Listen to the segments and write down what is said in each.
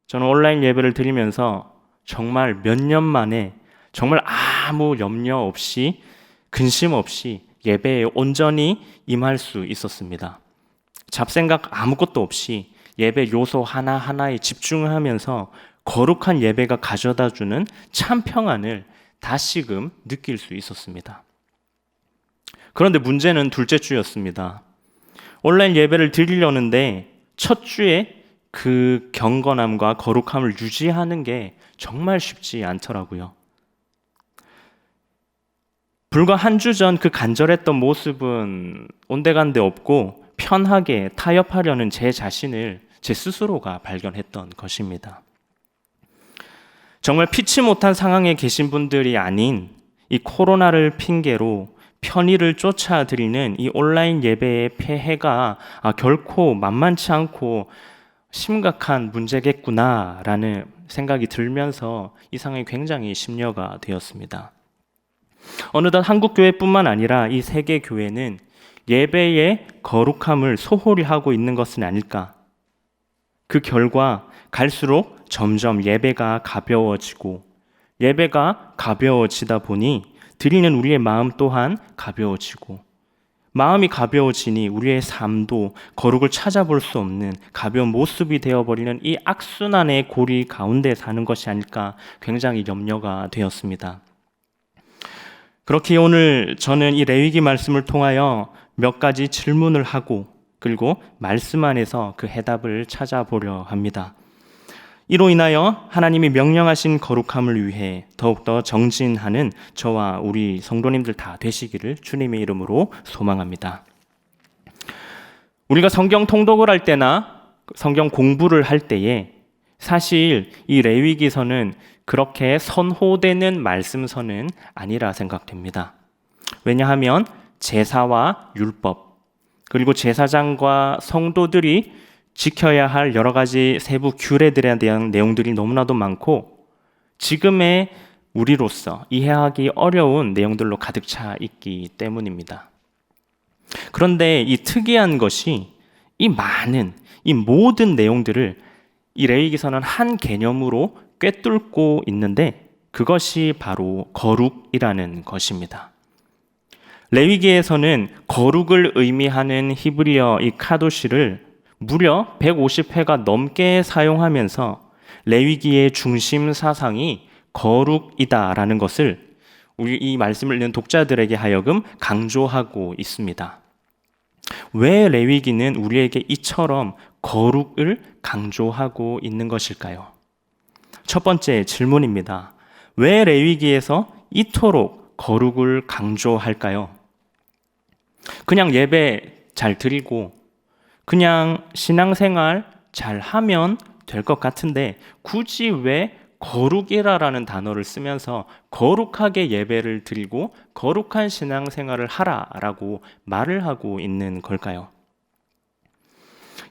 저는 온라인 예배를 드리면서 정말 몇 년 만에 정말 아무 염려 없이 근심 없이 예배에 온전히 임할 수 있었습니다. 잡생각 아무것도 없이 예배 요소 하나하나에 집중하면서 거룩한 예배가 가져다주는 참 평안을 다시금 느낄 수 있었습니다. 그런데 문제는 둘째 주였습니다. 온라인 예배를 드리려는데 첫 주에 그 경건함과 거룩함을 유지하는 게 정말 쉽지 않더라고요. 불과 한 주 전 그 간절했던 모습은 온데간데 없고 편하게 타협하려는 제 자신을 제 스스로가 발견했던 것입니다. 정말 피치 못한 상황에 계신 분들이 아닌 이 코로나를 핑계로 편의를 쫓아드리는 이 온라인 예배의 폐해가 결코 만만치 않고 심각한 문제겠구나라는 생각이 들면서 이 상황이 굉장히 심려가 되었습니다. 어느덧 한국교회뿐만 아니라 이 세계교회는 예배의 거룩함을 소홀히 하고 있는 것은 아닐까? 그 결과 갈수록 점점 예배가 가벼워지고 예배가 가벼워지다 보니 드리는 우리의 마음 또한 가벼워지고 마음이 가벼워지니 우리의 삶도 거룩을 찾아볼 수 없는 가벼운 모습이 되어버리는 이 악순환의 고리 가운데 사는 것이 아닐까 굉장히 염려가 되었습니다. 그렇게 오늘 저는 이 레위기 말씀을 통하여 몇 가지 질문을 하고 그리고 말씀 안에서 그 해답을 찾아보려 합니다. 이로 인하여 하나님이 명령하신 거룩함을 위해 더욱더 정진하는 저와 우리 성도님들 다 되시기를 주님의 이름으로 소망합니다. 우리가 성경 통독을 할 때나 성경 공부를 할 때에 사실 이 레위기서는 그렇게 선호되는 말씀서는 아니라 생각됩니다. 왜냐하면 제사와 율법 그리고 제사장과 성도들이 지켜야 할 여러 가지 세부 규례들에 대한 내용들이 너무나도 많고 지금의 우리로서 이해하기 어려운 내용들로 가득 차 있기 때문입니다. 그런데 이 특이한 것이 이 모든 내용들을 이 레위기서는 한 개념으로 꿰뚫고 있는데 그것이 바로 거룩이라는 것입니다. 레위기에서는 거룩을 의미하는 히브리어 이 카도시를 무려 150회가 넘게 사용하면서 레위기의 중심 사상이 거룩이다라는 것을 우리 이 말씀을 읽는 독자들에게 하여금 강조하고 있습니다. 왜 레위기는 우리에게 이처럼 거룩을 강조하고 있는 것일까요? 첫 번째 질문입니다. 왜 레위기에서 이토록 거룩을 강조할까요? 그냥 예배 잘 드리고 그냥 신앙생활 잘 하면 될 것 같은데 굳이 왜 거룩이라는 단어를 쓰면서 거룩하게 예배를 드리고 거룩한 신앙생활을 하라라고 말을 하고 있는 걸까요?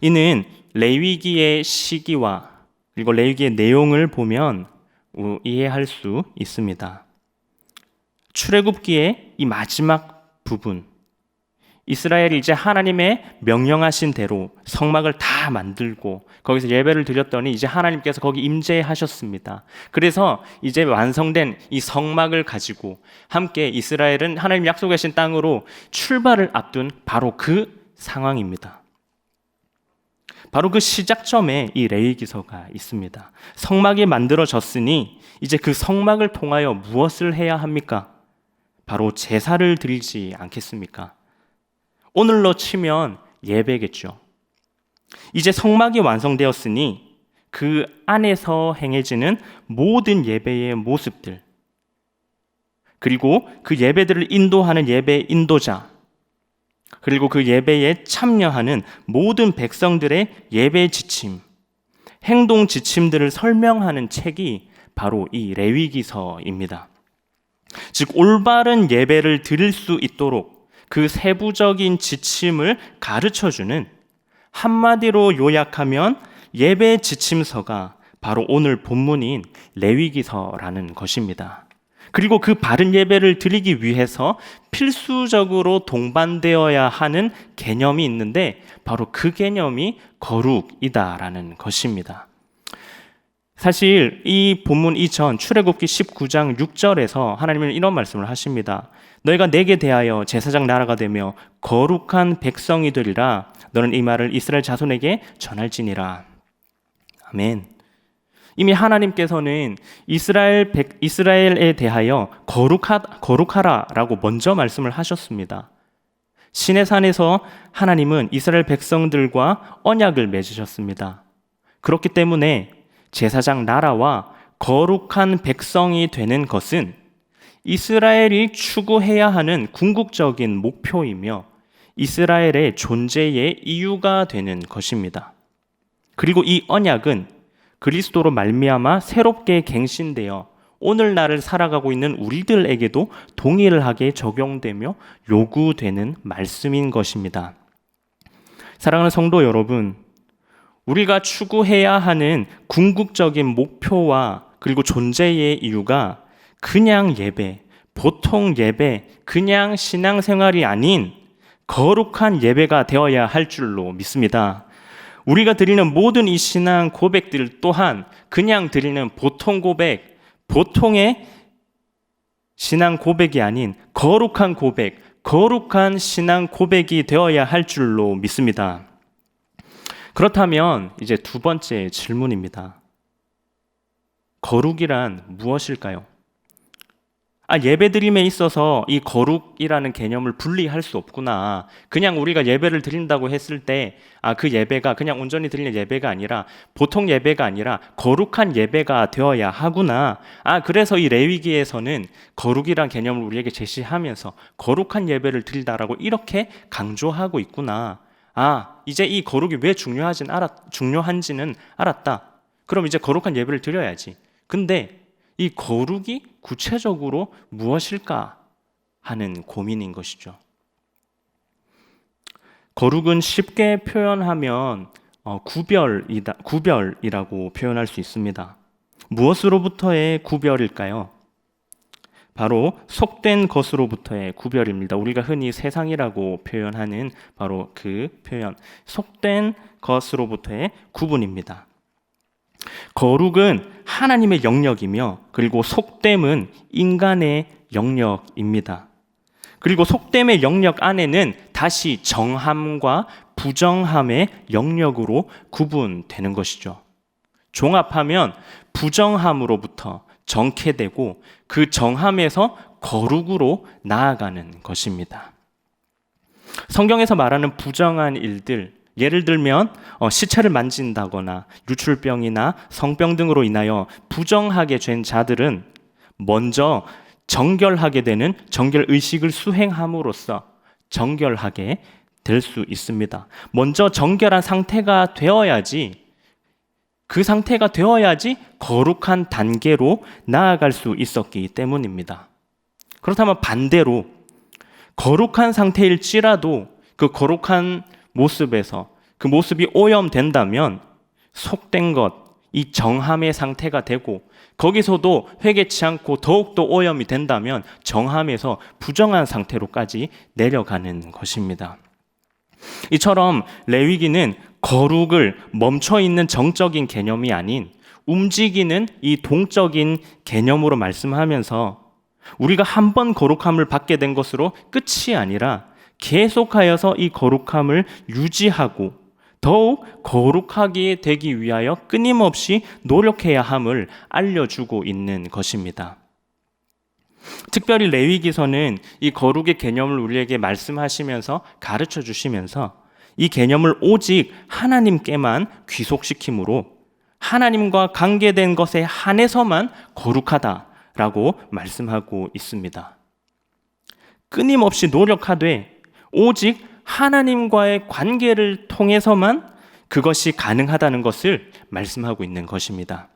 이는 레위기의 시기와 그리고 레위기의 내용을 보면 이해할 수 있습니다. 출애굽기의 이 마지막 부분 이스라엘이 이제 하나님의 명령하신 대로 성막을 다 만들고 거기서 예배를 드렸더니 이제 하나님께서 거기 임재하셨습니다. 그래서 이제 완성된 이 성막을 가지고 함께 이스라엘은 하나님 약속하신 땅으로 출발을 앞둔 바로 그 상황입니다. 바로 그 시작점에 이 레위기서가 있습니다. 성막이 만들어졌으니 이제 그 성막을 통하여 무엇을 해야 합니까? 바로 제사를 드리지 않겠습니까? 오늘로 치면 예배겠죠. 이제 성막이 완성되었으니 그 안에서 행해지는 모든 예배의 모습들 그리고 그 예배들을 인도하는 예배 인도자 그리고 그 예배에 참여하는 모든 백성들의 예배 지침, 행동 지침들을 설명하는 책이 바로 이 레위기서입니다. 즉 올바른 예배를 드릴 수 있도록 그 세부적인 지침을 가르쳐주는 한마디로 요약하면 예배 지침서가 바로 오늘 본문인 레위기서라는 것입니다. 그리고 그 바른 예배를 드리기 위해서 필수적으로 동반되어야 하는 개념이 있는데 바로 그 개념이 거룩이다라는 것입니다. 사실 이 본문 이전 출애굽기 19장 6절에서 하나님은 이런 말씀을 하십니다. 너희가 내게 대하여 제사장 나라가 되며 거룩한 백성이 되리라. 너는 이 말을 이스라엘 자손에게 전할지니라. 아멘. 이미 하나님께서는 이스라엘에 대하여 거룩하라라고 먼저 말씀을 하셨습니다. 시내산에서 하나님은 이스라엘 백성들과 언약을 맺으셨습니다. 그렇기 때문에 제사장 나라와 거룩한 백성이 되는 것은 이스라엘이 추구해야 하는 궁극적인 목표이며 이스라엘의 존재의 이유가 되는 것입니다. 그리고 이 언약은 그리스도로 말미암아 새롭게 갱신되어 오늘날을 살아가고 있는 우리들에게도 동일하게 적용되며 요구되는 말씀인 것입니다. 사랑하는 성도 여러분, 우리가 추구해야 하는 궁극적인 목표와 그리고 존재의 이유가 그냥 예배, 보통 예배, 그냥 신앙생활이 아닌 거룩한 예배가 되어야 할 줄로 믿습니다. 우리가 드리는 모든 이 신앙 고백들 또한 그냥 드리는 보통 고백, 보통의 신앙 고백이 아닌 거룩한 고백, 거룩한 신앙 고백이 되어야 할 줄로 믿습니다. 그렇다면 이제 두 번째 질문입니다. 거룩이란 무엇일까요? 예배드림에 있어서 이 거룩이라는 개념을 분리할 수 없구나. 그냥 우리가 예배를 드린다고 했을 때 그 예배가 그냥 온전히 드리는 예배가 아니라 보통 예배가 아니라 거룩한 예배가 되어야 하구나. 그래서 이 레위기에서는 거룩이란 개념을 우리에게 제시하면서 거룩한 예배를 드리다라고 이렇게 강조하고 있구나. 이제 이 거룩이 왜 중요한지는 알았다. 그럼 이제 거룩한 예배를 드려야지. 근데 이 거룩이 구체적으로 무엇일까 하는 고민인 것이죠. 거룩은 쉽게 표현하면 구별이라고 표현할 수 있습니다. 무엇으로부터의 구별일까요? 바로 속된 것으로부터의 구별입니다. 우리가 흔히 세상이라고 표현하는 바로 그 표현, 속된 것으로부터의 구분입니다. 거룩은 하나님의 영역이며 그리고 속됨은 인간의 영역입니다. 그리고 속됨의 영역 안에는 다시 정함과 부정함의 영역으로 구분되는 것이죠. 종합하면 부정함으로부터 정케되고 그 정함에서 거룩으로 나아가는 것입니다. 성경에서 말하는 부정한 일들, 예를 들면 시체를 만진다거나 유출병이나 성병 등으로 인하여 부정하게 된 자들은 먼저 정결하게 되는 정결의식을 수행함으로써 정결하게 될 수 있습니다. 먼저 정결한 상태가 되어야지, 그 상태가 되어야지 거룩한 단계로 나아갈 수 있었기 때문입니다. 그렇다면 반대로 거룩한 상태일지라도 그 거룩한 모습에서 그 모습이 오염된다면 속된 것, 이 정함의 상태가 되고 거기서도 회개치 않고 더욱더 오염이 된다면 정함에서 부정한 상태로까지 내려가는 것입니다. 이처럼 레위기는 거룩을 멈춰있는 정적인 개념이 아닌 움직이는 이 동적인 개념으로 말씀하면서 우리가 한 번 거룩함을 받게 된 것으로 끝이 아니라 계속하여서 이 거룩함을 유지하고 더욱 거룩하게 되기 위하여 끊임없이 노력해야 함을 알려주고 있는 것입니다. 특별히 레위기서는 이 거룩의 개념을 우리에게 말씀하시면서 가르쳐 주시면서 이 개념을 오직 하나님께만 귀속시키므로 하나님과 관계된 것에 한해서만 거룩하다라고 말씀하고 있습니다. 끊임없이 노력하되 오직 하나님과의 관계를 통해서만 그것이 가능하다는 것을 말씀하고 있는 것입니다.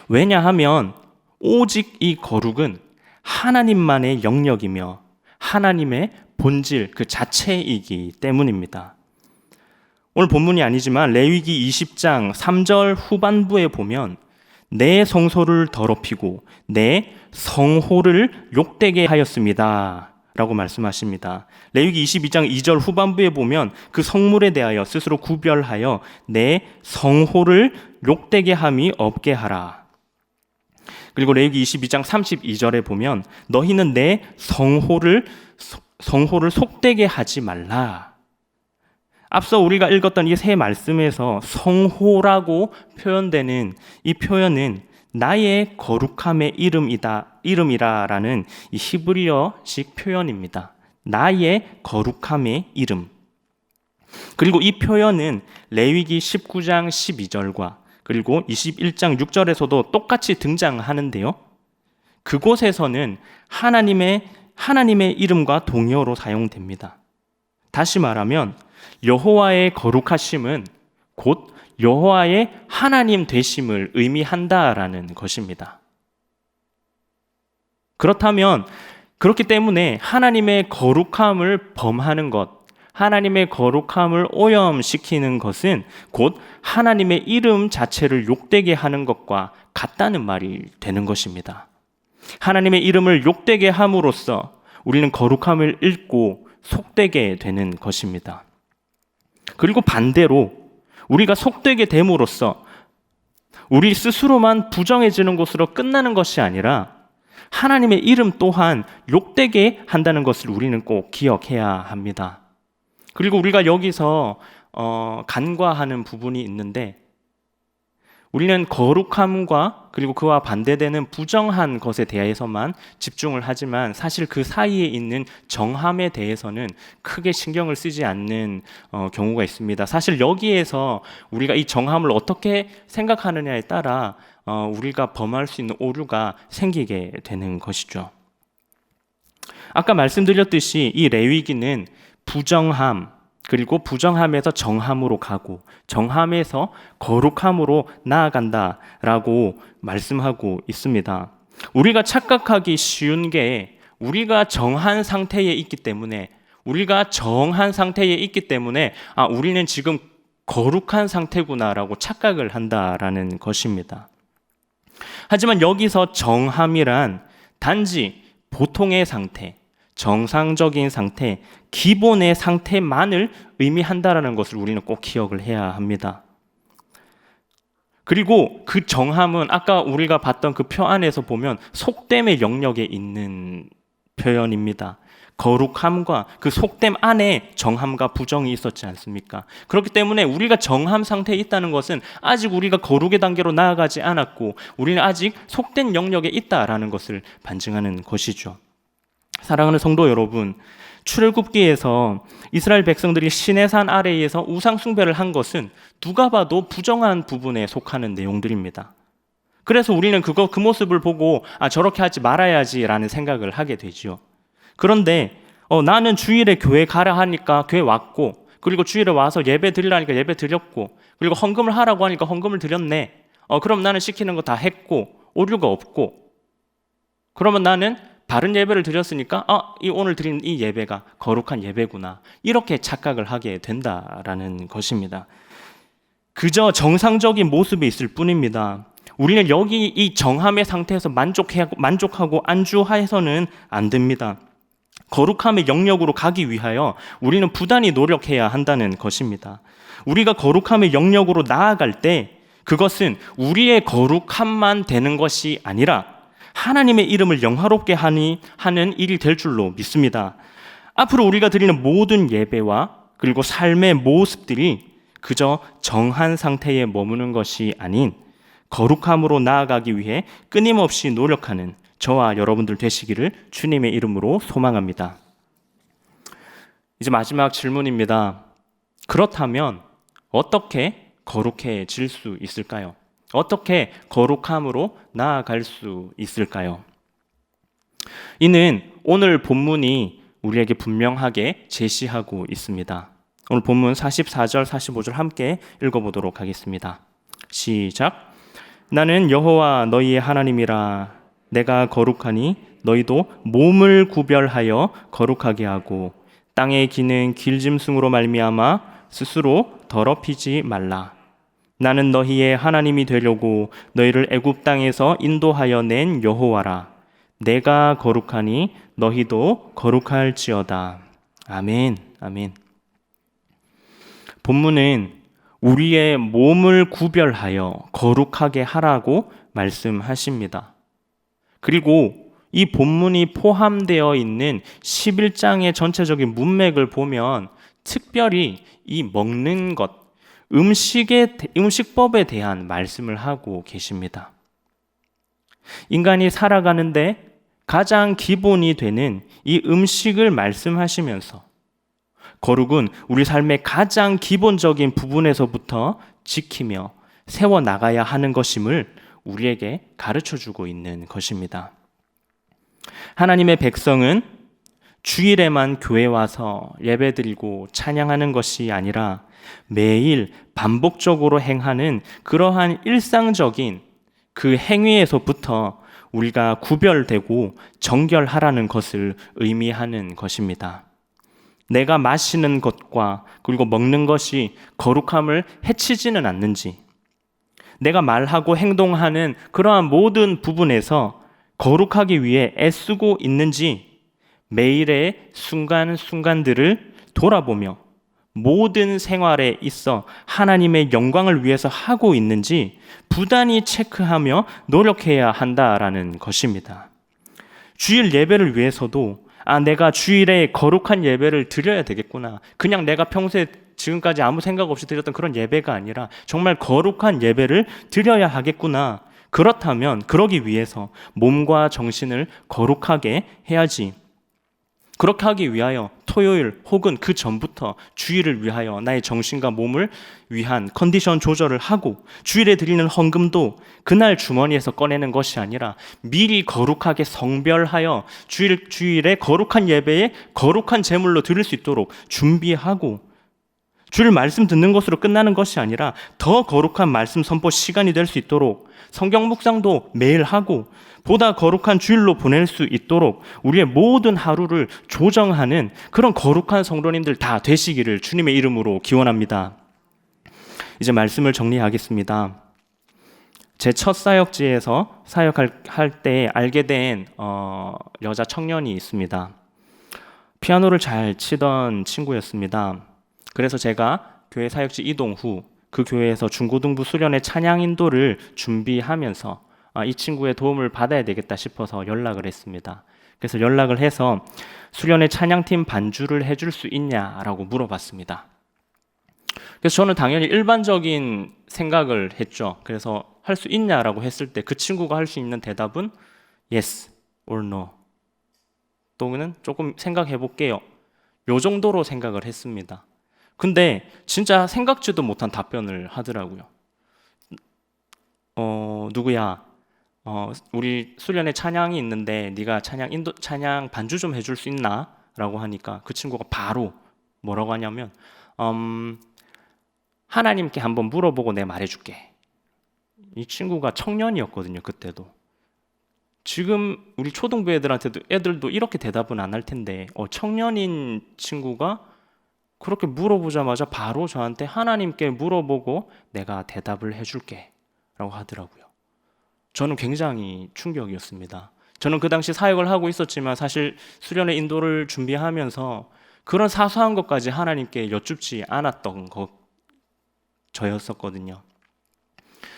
왜냐하면 오직 이 거룩은 하나님만의 영역이며 하나님의 본질 그 자체이기 때문입니다. 오늘 본문이 아니지만 레위기 20장 3절 후반부에 보면 내 성소를 더럽히고 내 성호를 욕되게 하였습니다 라고 말씀하십니다. 레위기 22장 2절 후반부에 보면 그 성물에 대하여 스스로 구별하여 내 성호를 욕되게 함이 없게 하라. 그리고 레위기 22장 32절에 보면 너희는 내 성호를 속되게 하지 말라. 앞서 우리가 읽었던 이 세 말씀에서 성호라고 표현되는 이 표현은 나의 거룩함의 이름이라라는 이 히브리어식 표현입니다. 나의 거룩함의 이름. 그리고 이 표현은 레위기 19장 12절과 그리고 21장 6절에서도 똑같이 등장하는데요. 그곳에서는 하나님의 이름과 동의어로 사용됩니다. 다시 말하면 여호와의 거룩하심은 곧 여호와의 하나님 되심을 의미한다라는 것입니다. 그렇기 때문에 하나님의 거룩함을 범하는 것, 하나님의 거룩함을 오염시키는 것은 곧 하나님의 이름 자체를 욕되게 하는 것과 같다는 말이 되는 것입니다. 하나님의 이름을 욕되게 함으로써 우리는 거룩함을 잃고 속되게 되는 것입니다. 그리고 반대로 우리가 속되게 됨으로써 우리 스스로만 부정해지는 것으로 끝나는 것이 아니라 하나님의 이름 또한 욕되게 한다는 것을 우리는 꼭 기억해야 합니다. 그리고 우리가 여기서 간과하는 부분이 있는데 우리는 거룩함과 그리고 그와 반대되는 부정한 것에 대해서만 집중을 하지만 사실 그 사이에 있는 정함에 대해서는 크게 신경을 쓰지 않는 경우가 있습니다. 사실 여기에서 우리가 이 정함을 어떻게 생각하느냐에 따라 우리가 범할 수 있는 오류가 생기게 되는 것이죠. 아까 말씀드렸듯이 이 레위기는 부정함, 그리고 부정함에서 정함으로 가고 정함에서 거룩함으로 나아간다라고 말씀하고 있습니다. 우리가 착각하기 쉬운 게 우리가 정한 상태에 있기 때문에 우리는 지금 거룩한 상태구나라고 착각을 한다라는 것입니다. 하지만 여기서 정함이란 단지 보통의 상태, 정상적인 상태, 기본의 상태만을 의미한다라는 것을 우리는 꼭 기억을 해야 합니다. 그리고 그 정함은 아까 우리가 봤던 그 표 안에서 보면 속됨의 영역에 있는 표현입니다. 거룩함과 그 속됨 안에 정함과 부정이 있었지 않습니까? 그렇기 때문에 우리가 정함 상태에 있다는 것은 아직 우리가 거룩의 단계로 나아가지 않았고 우리는 아직 속된 영역에 있다라는 것을 반증하는 것이죠. 사랑하는 성도 여러분, 출애굽기에서 이스라엘 백성들이 시내산 아래에서 우상 숭배를 한 것은 누가 봐도 부정한 부분에 속하는 내용들입니다. 그래서 우리는 그 모습을 보고 저렇게 하지 말아야지라는 생각을 하게 되죠. 그런데 나는 주일에 교회 가라 하니까 교회 왔고, 그리고 주일에 와서 예배 드리라니까 예배 드렸고, 그리고 헌금을 하라고 하니까 헌금을 드렸네. 그럼 나는 시키는 거 다 했고 오류가 없고, 그러면 나는 바른 예배를 드렸으니까 오늘 드린 이 예배가 거룩한 예배구나, 이렇게 착각을 하게 된다라는 것입니다. 그저 정상적인 모습이 있을 뿐입니다. 우리는 여기 이 정함의 상태에서 만족하고 안주해서는 안 됩니다. 거룩함의 영역으로 가기 위하여 우리는 부단히 노력해야 한다는 것입니다. 우리가 거룩함의 영역으로 나아갈 때 그것은 우리의 거룩함만 되는 것이 아니라 하나님의 이름을 영화롭게 하는 일이 될 줄로 믿습니다. 앞으로 우리가 드리는 모든 예배와 그리고 삶의 모습들이 그저 정한 상태에 머무는 것이 아닌 거룩함으로 나아가기 위해 끊임없이 노력하는 저와 여러분들 되시기를 주님의 이름으로 소망합니다. 이제 마지막 질문입니다. 그렇다면 어떻게 거룩해질 수 있을까요? 어떻게 거룩함으로 나아갈 수 있을까요? 이는 오늘 본문이 우리에게 분명하게 제시하고 있습니다. 오늘 본문 44절, 45절 함께 읽어보도록 하겠습니다. 시작. 나는 여호와 너희의 하나님이라. 내가 거룩하니 너희도 몸을 구별하여 거룩하게 하고 땅에 기는 길짐승으로 말미암아 스스로 더럽히지 말라. 나는 너희의 하나님이 되려고 너희를 애굽 땅에서 인도하여 낸 여호와라. 내가 거룩하니 너희도 거룩할지어다. 아멘. 아멘. 본문은 우리의 몸을 구별하여 거룩하게 하라고 말씀하십니다. 그리고 이 본문이 포함되어 있는 11장의 전체적인 문맥을 보면 특별히 이 먹는 것, 음식법에 대한 말씀을 하고 계십니다. 인간이 살아가는데 가장 기본이 되는 이 음식을 말씀하시면서 거룩은 우리 삶의 가장 기본적인 부분에서부터 지키며 세워나가야 하는 것임을 우리에게 가르쳐주고 있는 것입니다. 하나님의 백성은 주일에만 교회 와서 예배드리고 찬양하는 것이 아니라 매일 반복적으로 행하는 그러한 일상적인 그 행위에서부터 우리가 구별되고 정결하라는 것을 의미하는 것입니다. 내가 마시는 것과 그리고 먹는 것이 거룩함을 해치지는 않는지, 내가 말하고 행동하는 그러한 모든 부분에서 거룩하기 위해 애쓰고 있는지 매일의 순간순간들을 돌아보며 모든 생활에 있어 하나님의 영광을 위해서 하고 있는지 부단히 체크하며 노력해야 한다라는 것입니다. 주일 예배를 위해서도 내가 주일에 거룩한 예배를 드려야 되겠구나. 그냥 내가 평소에 지금까지 아무 생각 없이 드렸던 그런 예배가 아니라 정말 거룩한 예배를 드려야 하겠구나. 그렇다면 그러기 위해서 몸과 정신을 거룩하게 해야지. 그렇게 하기 위하여 토요일 혹은 그 전부터 주일을 위하여 나의 정신과 몸을 위한 컨디션 조절을 하고 주일에 드리는 헌금도 그날 주머니에서 꺼내는 것이 아니라 미리 거룩하게 성별하여 주일에 거룩한 예배에 거룩한 제물로 드릴 수 있도록 준비하고 주일 말씀 듣는 것으로 끝나는 것이 아니라 더 거룩한 말씀 선포 시간이 될 수 있도록 성경 묵상도 매일 하고 보다 거룩한 주일로 보낼 수 있도록 우리의 모든 하루를 조정하는 그런 거룩한 성도님들 다 되시기를 주님의 이름으로 기원합니다. 이제 말씀을 정리하겠습니다. 제 첫 사역지에서 사역할 때 알게 된 여자 청년이 있습니다. 피아노를 잘 치던 친구였습니다. 그래서 제가 교회 사역지 이동 후 그 교회에서 중고등부 수련회 찬양 인도를 준비하면서 이 친구의 도움을 받아야 되겠다 싶어서 연락을 했습니다. 그래서 연락을 해서 수련회 찬양팀 반주를 해줄 수 있냐라고 물어봤습니다. 그래서 저는 당연히 일반적인 생각을 했죠. 그래서 할 수 있냐라고 했을 때 그 친구가 할 수 있는 대답은 yes or no 또는 조금 생각해 볼게요. 요 정도로 생각을 했습니다. 근데 진짜 생각지도 못한 답변을 하더라고요. 누구야? 우리 수련회 찬양이 있는데 네가 찬양 반주 좀 해줄 수 있나? 라고 하니까 그 친구가 바로 뭐라고 하냐면 하나님께 한번 물어보고 내가 말해줄게. 이 친구가 청년이었거든요. 그때도. 지금 우리 초등부 애들도 이렇게 대답은 안 할 텐데 청년인 친구가 그렇게 물어보자마자 바로 저한테 하나님께 물어보고 내가 대답을 해줄게 라고 하더라고요. 저는 굉장히 충격이었습니다. 저는 그 당시 사역을 하고 있었지만 사실 수련회 인도를 준비하면서 그런 사소한 것까지 하나님께 여쭙지 않았던 저였었거든요.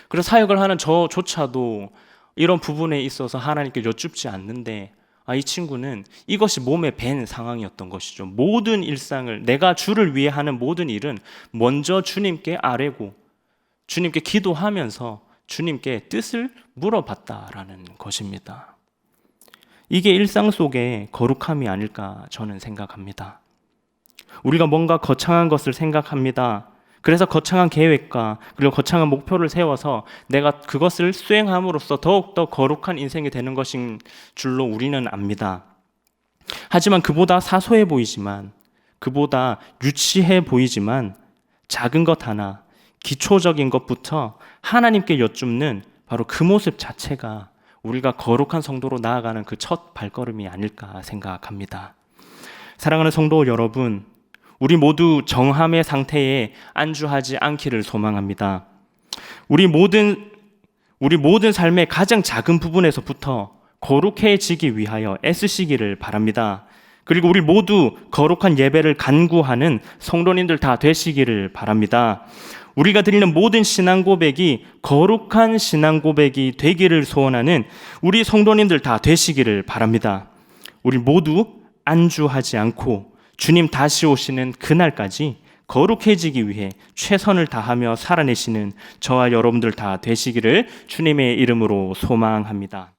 그래서 사역을 하는 저조차도 이런 부분에 있어서 하나님께 여쭙지 않는데 이 친구는 이것이 몸에 밴 상황이었던 것이죠. 모든 일상을 내가 주를 위해 하는 모든 일은 먼저 주님께 아뢰고 주님께 기도하면서 주님께 뜻을 물어봤다라는 것입니다. 이게 일상 속의 거룩함이 아닐까 저는 생각합니다. 우리가 뭔가 거창한 것을 생각합니다. 그래서 거창한 계획과 그리고 거창한 목표를 세워서 내가 그것을 수행함으로써 더욱더 거룩한 인생이 되는 것인 줄로 우리는 압니다. 하지만 그보다 사소해 보이지만 그보다 유치해 보이지만 작은 것 하나 기초적인 것부터 하나님께 여쭙는 바로 그 모습 자체가 우리가 거룩한 성도로 나아가는 그 첫 발걸음이 아닐까 생각합니다. 사랑하는 성도 여러분, 우리 모두 정함의 상태에 안주하지 않기를 소망합니다. 우리 모든 삶의 가장 작은 부분에서부터 거룩해지기 위하여 애쓰시기를 바랍니다. 그리고 우리 모두 거룩한 예배를 간구하는 성도님들 다 되시기를 바랍니다. 우리가 드리는 모든 신앙 고백이 거룩한 신앙 고백이 되기를 소원하는 우리 성도님들 다 되시기를 바랍니다. 우리 모두 안주하지 않고 주님 다시 오시는 그날까지 거룩해지기 위해 최선을 다하며 살아내시는 저와 여러분들 다 되시기를 주님의 이름으로 소망합니다.